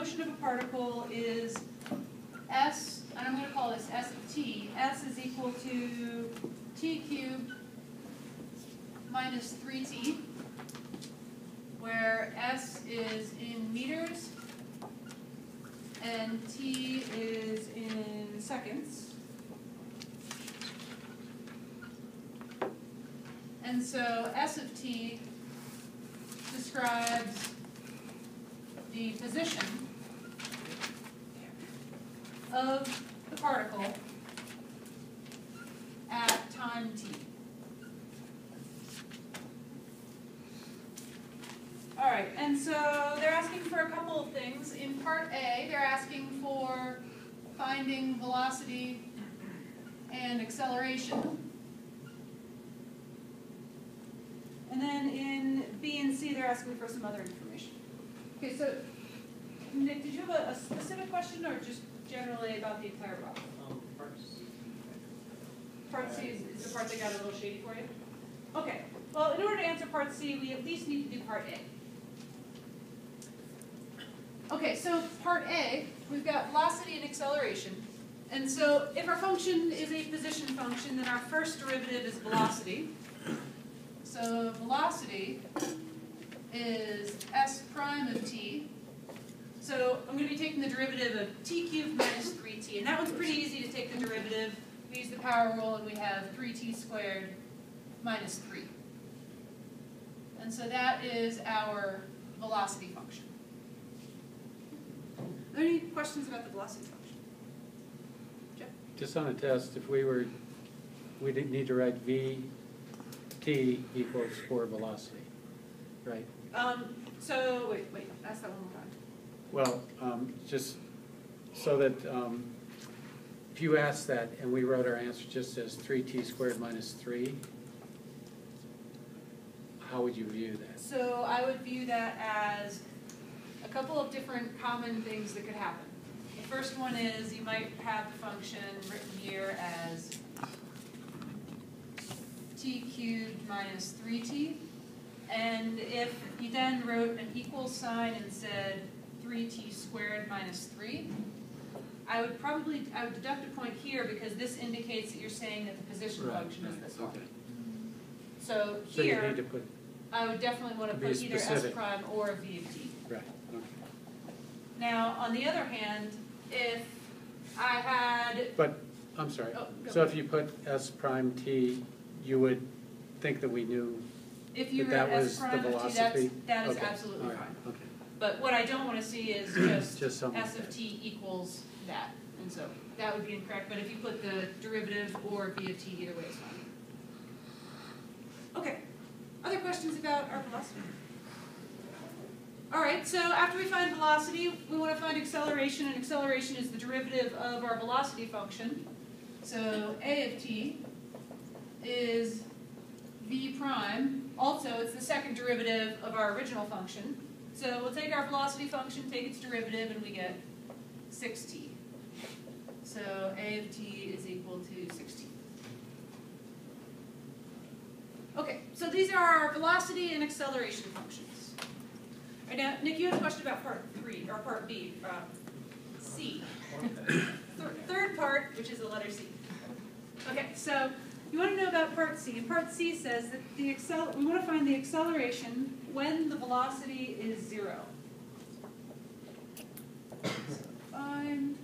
motion of a particle is s, and I'm going to call this s of t. S is equal to t cubed minus 3t, where s is in meters and t is in seconds. And so s of t describes the position of the particle at time t. All right, and so they're asking for a couple of things. In part A, they're asking for finding velocity and acceleration. And then in B and C, they're asking for some other information. Okay, so Nick, did you have a specific question or just generally about the entire problem? Part C. Part C is the part that got a little shady for you? Okay, well, in order to answer part C, we at least need to do part A. Okay, so part A, we've got velocity and acceleration. And so if our function is a position function, then our first derivative is velocity. So velocity is s prime of t. So I'm going to be taking the derivative of t cubed minus 3t. And that one's pretty easy to take the derivative. We use the power rule and we have 3t squared minus 3. And so that is our velocity function. Are there any questions about the velocity function? Jeff? Just on a test, if we didn't need to write v t equals for velocity, right? So wait, ask that one more time. Well, just so that if you asked that and we wrote our answer just as 3t squared minus 3, how would you view that? So I would view that as a couple of different common things that could happen. The first one is you might have the function written here as t cubed minus 3t. And if you then wrote an equal sign and said 3t squared minus 3, I would deduct a point here because this indicates that you're saying that the position function is this one. Okay. So So you here, need to put I would definitely want to be put either s specific. prime or v of t. right. Okay. Now, on the other hand, if I had, But I'm sorry. Oh, go So ahead. if you put s prime t, you would think that we knew if you that wrote s was the prime of t, velocity? that is Okay. absolutely All right. fine. Okay. But what I don't want to see is just something s of t equals that. And so that would be incorrect. But if you put the derivative or v of t, either way is fine. Okay. Other questions about our velocity? All right, so after we find velocity, we want to find acceleration, and acceleration is the derivative of our velocity function. So a of t is v prime. Also, it's the second derivative of our original function. So we'll take our velocity function, take its derivative, and we get 6t. So a of t is equal to 6t. Okay, so these are our velocity and acceleration functions. All right, now, Nick, you had a question about part 3, or part B, C. Third part, which is the letter C. Okay, so you want to know about part C. And part C says that we want to find the acceleration when the velocity is 0. So find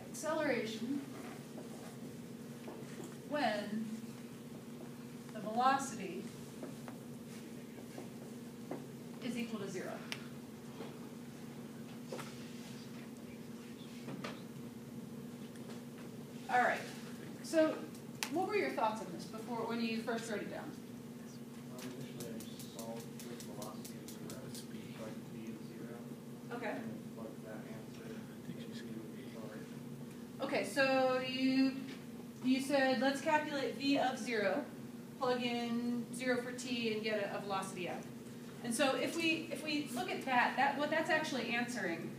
acceleration when the velocity is equal to 0. All right. So, what were your thoughts on this when you first wrote it down? Initially, I just solved with velocity of 0, so I could be at 0. Okay. And plug that answer into acceleration. Okay, so you said let's calculate v of 0, plug in 0 for t, and get a velocity out. And so if we look at that, what that's actually answering,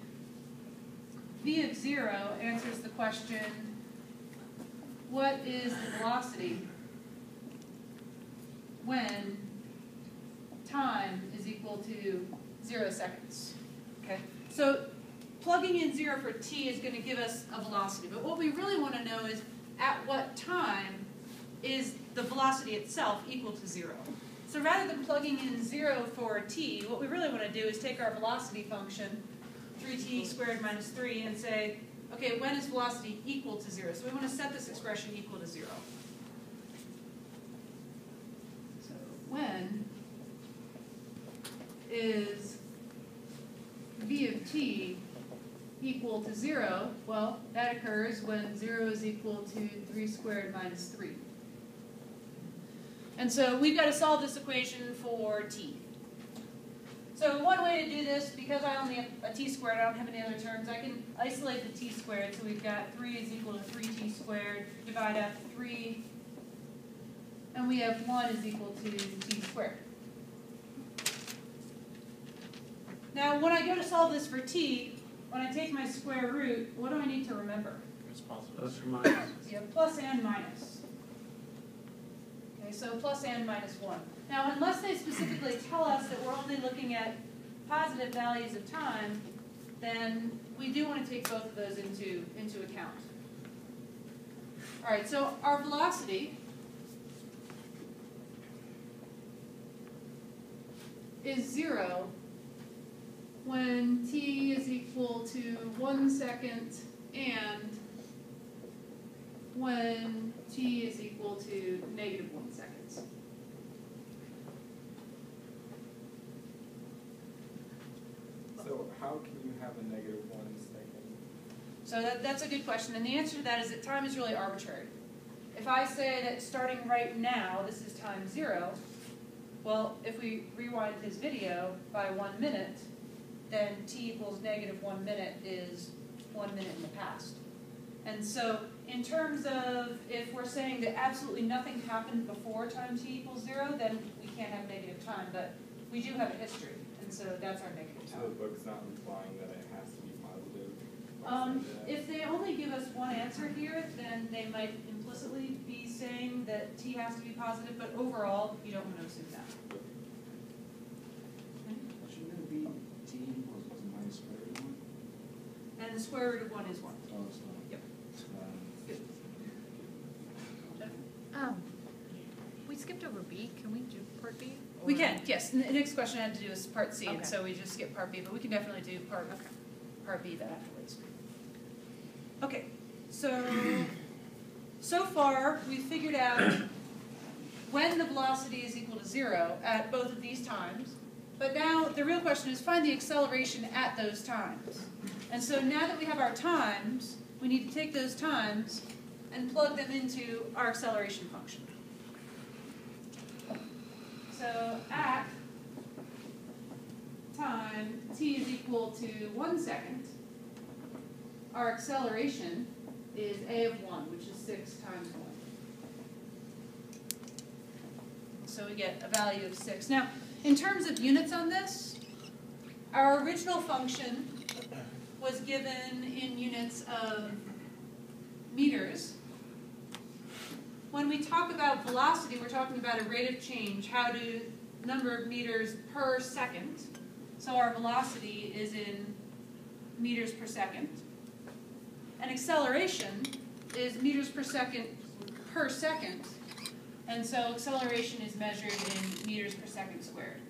v of 0 answers the question, what is the velocity when time is equal to 0 seconds? Okay, so plugging in 0 for t is going to give us a velocity, but what we really want to know is at what time is the velocity itself equal to 0. So rather than plugging in 0 for t, what we really want to do is take our velocity function, 3t squared minus 3, and say, okay, when is velocity equal to 0? So we want to set this expression equal to 0. So when is v of t equal to 0? Well, that occurs when 0 is equal to 3 squared minus 3. And so we've got to solve this equation for t. So one way to do this, because I only have a t squared, I don't have any other terms, I can isolate the t squared. So we've got 3 is equal to 3t squared, divide out 3, and we have 1 is equal to t squared. Now when I go to solve this for t, when I take my square root, what do I need to remember? It's possible. Plus or minus. You have plus and minus. Okay, so plus and minus 1. Now, unless they specifically tell us that we're only looking at positive values of time, then we do want to take both of those into account. All right, so our velocity is 0 when t is equal to 1 second and when t is equal to negative 1 second. So how can you have a negative 1 second? So that's a good question, and the answer to that is that time is really arbitrary. If I say that starting right now, this is time 0, well, if we rewind this video by 1 minute, then t equals negative 1 minute is 1 minute in the past. And so in terms of if we're saying that absolutely nothing happened before time t equals 0, then we can't have negative time, but we do have a history, and so that's our negative So time. the book's not implying that it has to be positive? If they only give us one answer here, then they might implicitly be saying that t has to be positive, but overall, you don't want to assume that. Shouldn't it be t equals minus square root of 1? And the square root of 1 is 1. Oh, it's not. Yep. Good. We skipped over B. Can we do part B? We Or- can, yes. And the next question I had to do is part C, and Okay. so we just skipped part B, but we can definitely do part B then afterwards. Okay, so far we figured out when the velocity is equal to 0 at both of these times, but now the real question is find the acceleration at those times. And so now that we have our times, we need to take those times and plug them into our acceleration function. So at time t is equal to 1 second, our acceleration is a of 1, which is 6 times 1. So we get a value of 6. Now, in terms of units on this, our original function was given in units of meters. When we talk about velocity, we're talking about a rate of change. How do number of meters per second? So our velocity is in meters per second. And acceleration is meters per second, and so acceleration is measured in meters per second squared.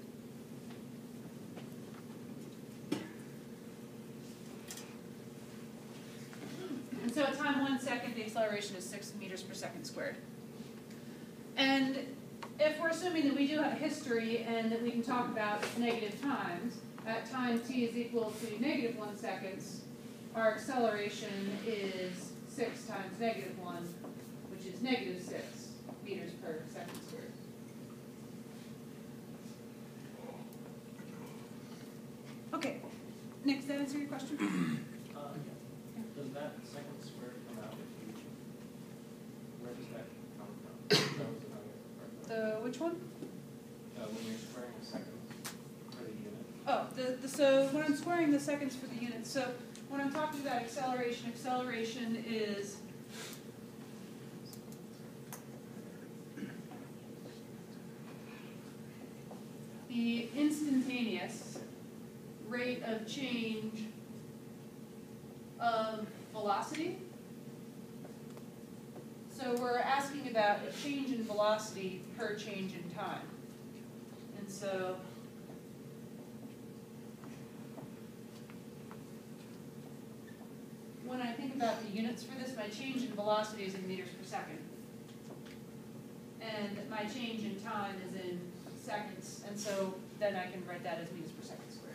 And so at time 1 second, the acceleration is 6 meters per second squared. And if we're assuming that we do have a history and that we can talk about negative times, at time t is equal to negative 1 seconds, our acceleration is 6 times negative 1, which is negative 6 meters per second squared. Okay, Nick, does that answer your question? Does that second square come out if you, where does that come from? That was the The which one? when you're squaring the seconds for the unit. Oh, so when I'm squaring the seconds for the units, so when I'm talking about acceleration, acceleration is the instantaneous rate of change of velocity. So we're asking about a change in velocity per change in time. And so when I think about the units for this, my change in velocity is in meters per second. And my change in time is in seconds, and so then I can write that as meters per second squared.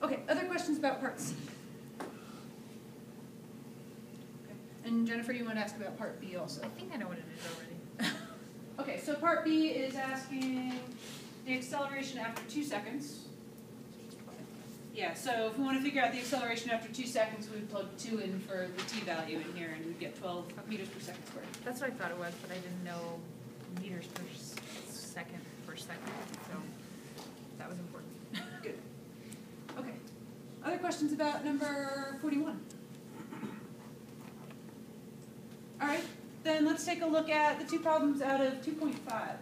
Okay, other questions about part C? Okay. And Jennifer, you want to ask about part B also? I think I know what it is already. Okay, so part B is asking the acceleration after 2 seconds. Yeah, so if we want to figure out the acceleration after 2 seconds, we plug 2 in for the t value in here, and we get 12 meters per second squared. That's what I thought it was, but I didn't know meters per second, so that was important. Good. Okay. Other questions about number 41? All right, then let's take a look at the two problems out of 2.5.